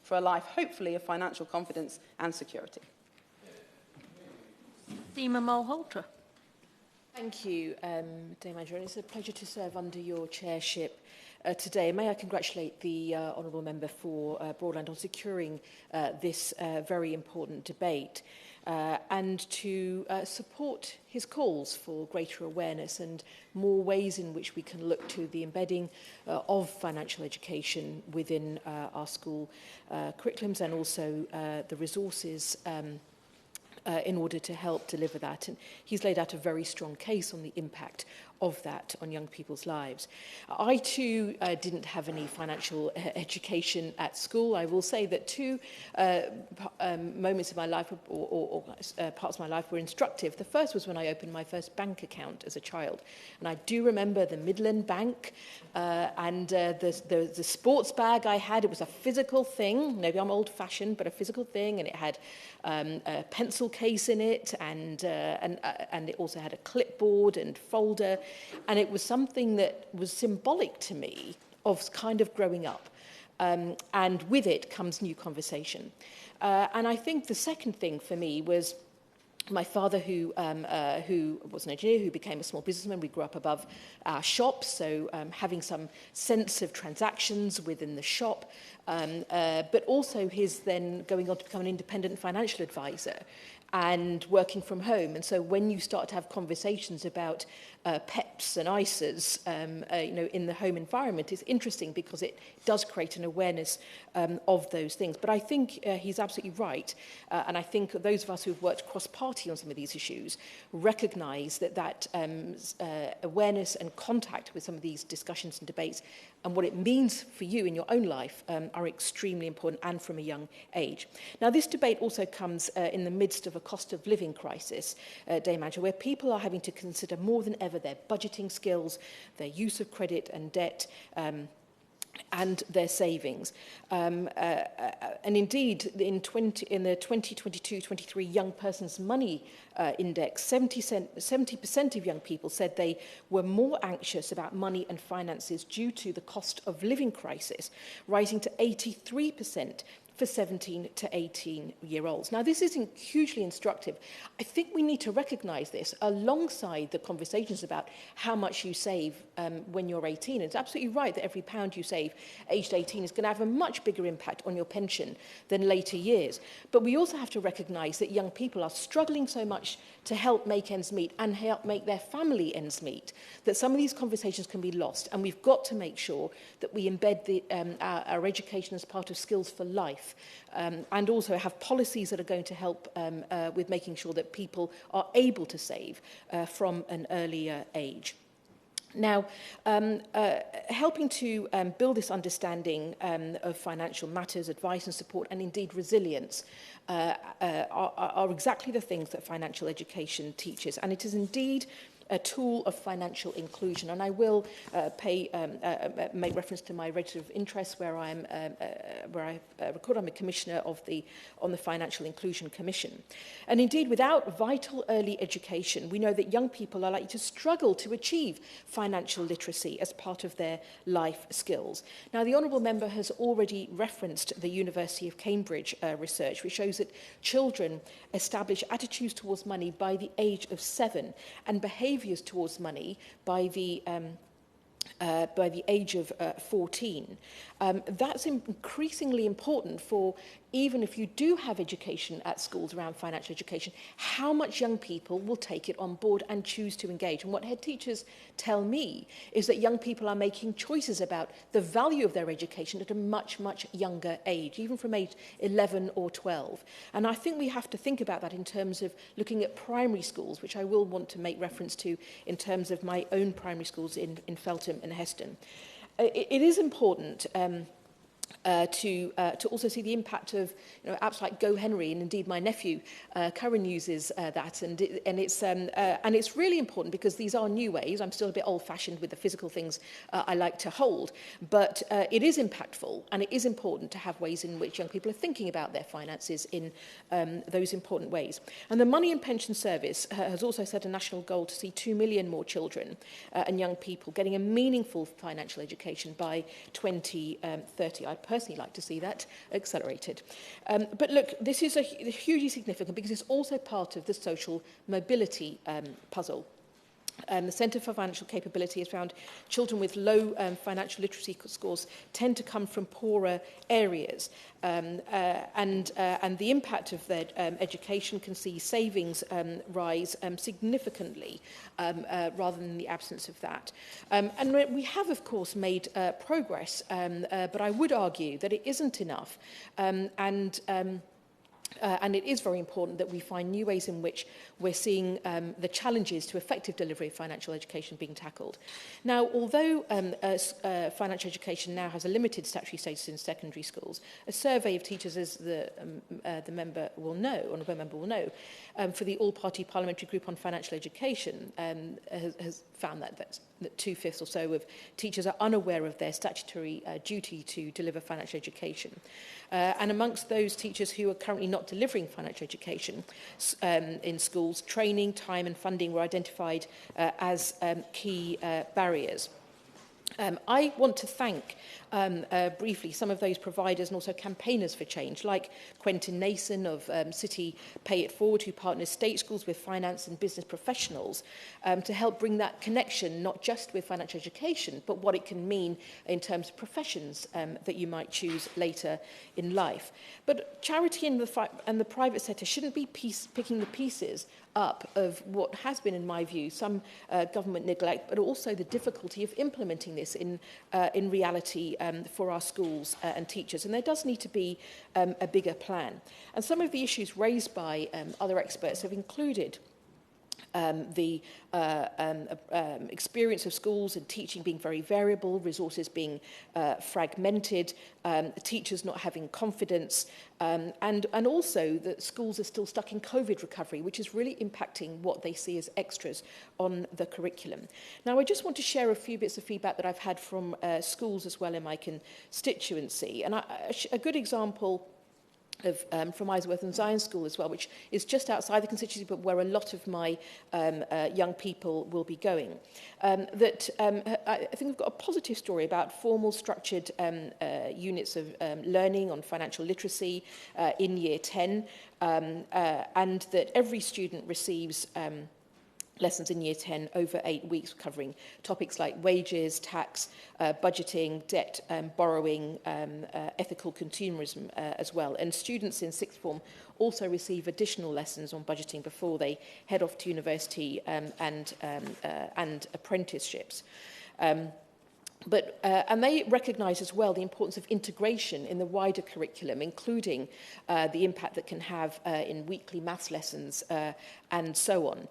for a life, hopefully, of financial confidence and security. Seema Malhotra. Thank you, Dame Angela. It's a pleasure to serve under your chairship today. May I congratulate the Honourable Member for Broadland on securing this very important debate and to support his calls for greater awareness and more ways in which we can look to the embedding of financial education within our school curriculums and also the resources in order to help deliver that. And he's laid out a very strong case on the impact of that on young people's lives. I too didn't have any financial education at school. I will say that two moments of my life or parts of my life were instructive. The first was when I opened my first bank account as a child. And I do remember the Midland Bank and the sports bag I had. It was a physical thing. Maybe I'm old-fashioned, but a physical thing. And it had a pencil case in it, and it also had a clipboard and folder. And it was something that was symbolic to me of kind of growing up. And with it comes new conversation. And I think the second thing for me was my father, who was an engineer, who became a small businessman. We grew up above our shop, so having some sense of transactions within the shop, but also his then going on to become an independent financial advisor and working from home. And so when you start to have conversations about PEPs and ISAs, in the home environment, it's interesting because it does create an awareness of those things. But I think he's absolutely right. And I think those of us who've worked cross-party on some of these issues recognise that awareness and contact with some of these discussions and debates and what it means for you in your own life are extremely important, and from a young age. Now, this debate also comes in the midst of a cost of living crisis, Dame Angela, where people are having to consider more than ever their budgeting skills, their use of credit and debt, and their savings. And indeed, in the 2022-23 Young Person's Money Index, 70% of young people said they were more anxious about money and finances due to the cost of living crisis, rising to 83% for 17 to 18-year-olds. Now, this isn't hugely instructive. I think we need to recognise this alongside the conversations about how much you save when you're 18. It's absolutely right that every pound you save aged 18 is going to have a much bigger impact on your pension than later years. But we also have to recognise that young people are struggling so much to help make ends meet and help make their family ends meet, that some of these conversations can be lost. And we've got to make sure that we embed our education as part of skills for life. And also have policies that are going to help with making sure that people are able to save from an earlier age. Now, helping to build this understanding of financial matters, advice and support, and indeed resilience are exactly the things that financial education teaches. And it is indeed a tool of financial inclusion. And I will make reference to my register of interest where I record I'm a commissioner on the Financial Inclusion Commission. And indeed, without vital early education, we know that young people are likely to struggle to achieve financial literacy as part of their life skills. Now, the Honourable Member has already referenced the University of Cambridge research, which shows that children establish attitudes towards money by the age of 7 and behaviours towards money by the age of 14. That's increasingly important for, even if you do have education at schools around financial education, how much young people will take it on board and choose to engage. And what head teachers tell me is that young people are making choices about the value of their education at a much, much younger age, even from age 11 or 12. And I think we have to think about that in terms of looking at primary schools, which I will want to make reference to in terms of my own primary schools in Feltham and Heston. It is important to also see the impact of apps like Go Henry, and indeed my nephew Curran uses that, and it's really important because these are new ways. I'm still a bit old-fashioned with the physical things I like to hold, but it is impactful, and it is important to have ways in which young people are thinking about their finances in those important ways. And the Money and Pension Service has also set a national goal to see 2 million more children and young people getting a meaningful financial education by 2030. personally like to see that accelerated. But look, this is hugely significant because it's also part of the social mobility puzzle. The Centre for Financial Capability has found children with low financial literacy scores tend to come from poorer areas, and the impact of their education can see savings rise significantly rather than the absence of that. And we have, of course, made progress, but I would argue that it isn't enough, and it is very important that we find new ways in which we're seeing the challenges to effective delivery of financial education being tackled. Now, although financial education now has a limited statutory status in secondary schools, a survey of teachers, as the member will know, honourable member will know, for the All-Party Parliamentary Group on Financial Education has found that 2/5 or so of teachers are unaware of their statutory duty to deliver financial education. And amongst those teachers who are currently not delivering financial education in schools, training, time and funding were identified as key barriers. I want to thank briefly some of those providers and also campaigners for change, like Quentin Nason of City Pay It Forward, who partners state schools with finance and business professionals to help bring that connection, not just with financial education, but what it can mean in terms of professions that you might choose later in life. But charity and the private sector shouldn't be picking the pieces up of what has been, in my view, some government neglect, but also the difficulty of implementing this in reality for our schools and teachers. And there does need to be a bigger plan. And some of the issues raised by other experts have included the experience of schools and teaching being very variable, resources being fragmented, teachers not having confidence, and also that schools are still stuck in COVID recovery, which is really impacting what they see as extras on the curriculum. Now, I just want to share a few bits of feedback that I've had from schools as well in my constituency. And a good example from Isleworth and Zion School as well, which is just outside the constituency, but where a lot of my young people will be going. I think we've got a positive story about formal structured units of learning on financial literacy in Year 10, and that every student receives lessons in Year 10 over 8 weeks, covering topics like wages, tax, budgeting, debt, borrowing, ethical consumerism as well. And students in sixth form also receive additional lessons on budgeting before they head off to university and apprenticeships. And they recognise as well the importance of integration in the wider curriculum, including the impact that can have in weekly maths lessons and so on,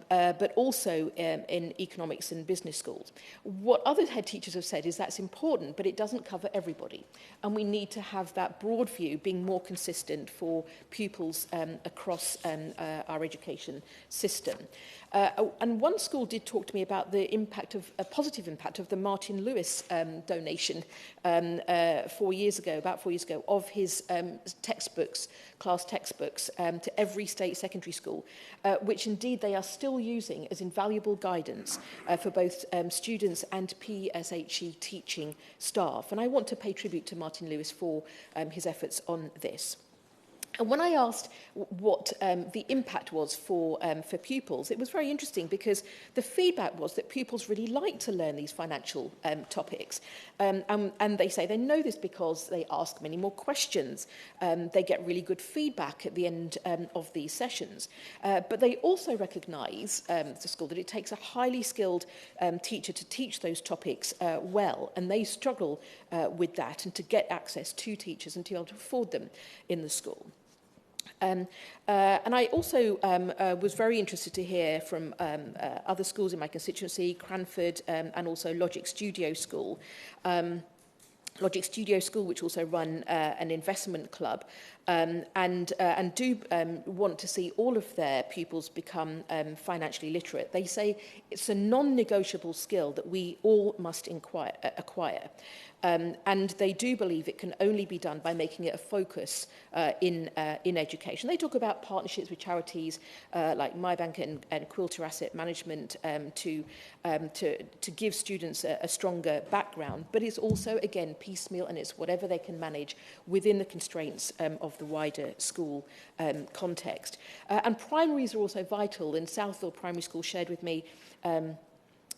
but also in economics and business schools. What other head teachers have said is that's important, but it doesn't cover everybody. And we need to have that broad view being more consistent for pupils across our education system. And one school did talk to me about the impact of a positive impact of the Martin Lewis donation 4 years ago, of his textbooks, class textbooks, to every state secondary school, which indeed they are still using as invaluable guidance for both students and PSHE teaching staff. And I want to pay tribute to Martin Lewis for his efforts on this. And when I asked what the impact was for pupils, it was very interesting because the feedback was that pupils really like to learn these financial topics. And they say they know this because they ask many more questions. They get really good feedback at the end of these sessions. But they also recognise, the school, that it takes a highly skilled teacher to teach those topics well. And they struggle with that and to get access to teachers and to be able to afford them in the school. And I also was very interested to hear from other schools in my constituency, Cranford and also Logic Studio School. Logic Studio School, which also run an investment club, and do want to see all of their pupils become financially literate. They say it's a non-negotiable skill that we all must acquire. And they do believe it can only be done by making it a focus in education. They talk about partnerships with charities like MyBank and Quilter Asset Management to give students a stronger background. But it's also, again, piecemeal, and it's whatever they can manage within the constraints of the wider school context. And primaries are also vital. And Southfield Primary School shared with me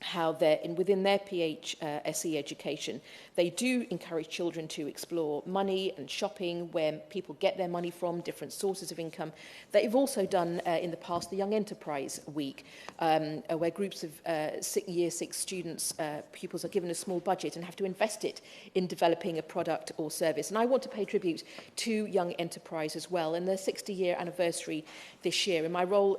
how within their PHSE education, they do encourage children to explore money and shopping, where people get their money from, different sources of income. They've also done in the past the Young Enterprise Week, where groups of Year 6 students, pupils, are given a small budget and have to invest it in developing a product or service. And I want to pay tribute to Young Enterprise as well. And their 60-year anniversary this year, in my role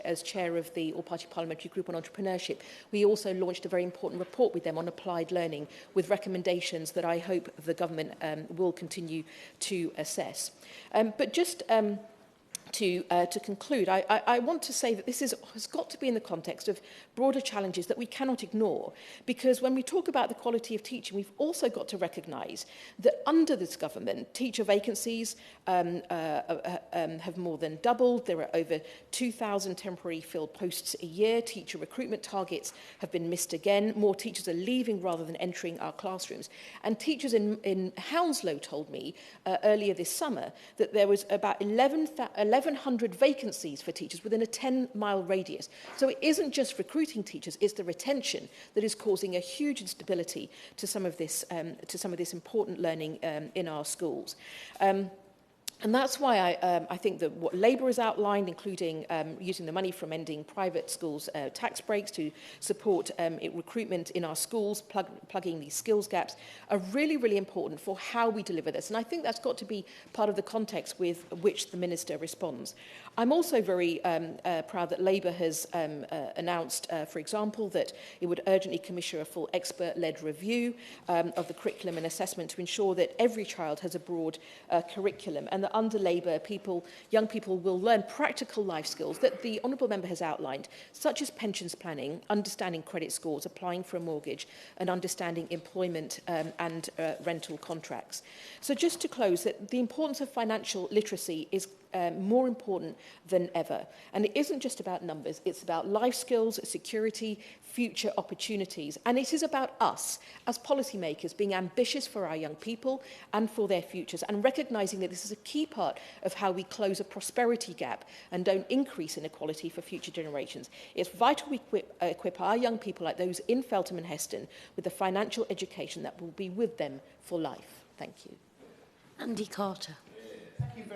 as chair of the All-Party Parliamentary Group on Entrepreneurship, we also launched a very important report with them on applied learning, with recommendations that I hope the government will continue to assess. But just to conclude, I want to say that this has got to be in the context of broader challenges that we cannot ignore, because when we talk about the quality of teaching, we've also got to recognise that under this government, teacher vacancies have more than doubled. There are over 2,000 temporary filled posts a year. Teacher recruitment targets have been missed again. More teachers are leaving rather than entering our classrooms. And teachers in Hounslow told me earlier this summer that there was about 1,100 vacancies for teachers within a 10-mile radius. So it isn't just recruiting teachers, it's the retention that is causing a huge instability to some of this important learning in our schools. And that's why I think that what Labour has outlined, including using the money from ending private schools' tax breaks to support recruitment in our schools, plugging these skills gaps, are really, really important for how we deliver this. And I think that's got to be part of the context with which the Minister responds. I'm also very proud that Labour has announced, for example, that it would urgently commission a full expert-led review of the curriculum and assessment to ensure that every child has a broad curriculum, and that under Labour, young people will learn practical life skills that the Honourable Member has outlined, such as pensions planning, understanding credit scores, applying for a mortgage, and understanding employment and rental contracts. So just to close, that the importance of financial literacy is more important than ever. And it isn't just about numbers, it's about life skills, security, future opportunities. And it is about us, as policymakers, being ambitious for our young people and for their futures, and recognising that this is a key part of how we close a prosperity gap and don't increase inequality for future generations. It's vital we equip our young people, like those in Feltham and Heston, with the financial education that will be with them for life. Thank you. Andy Carter.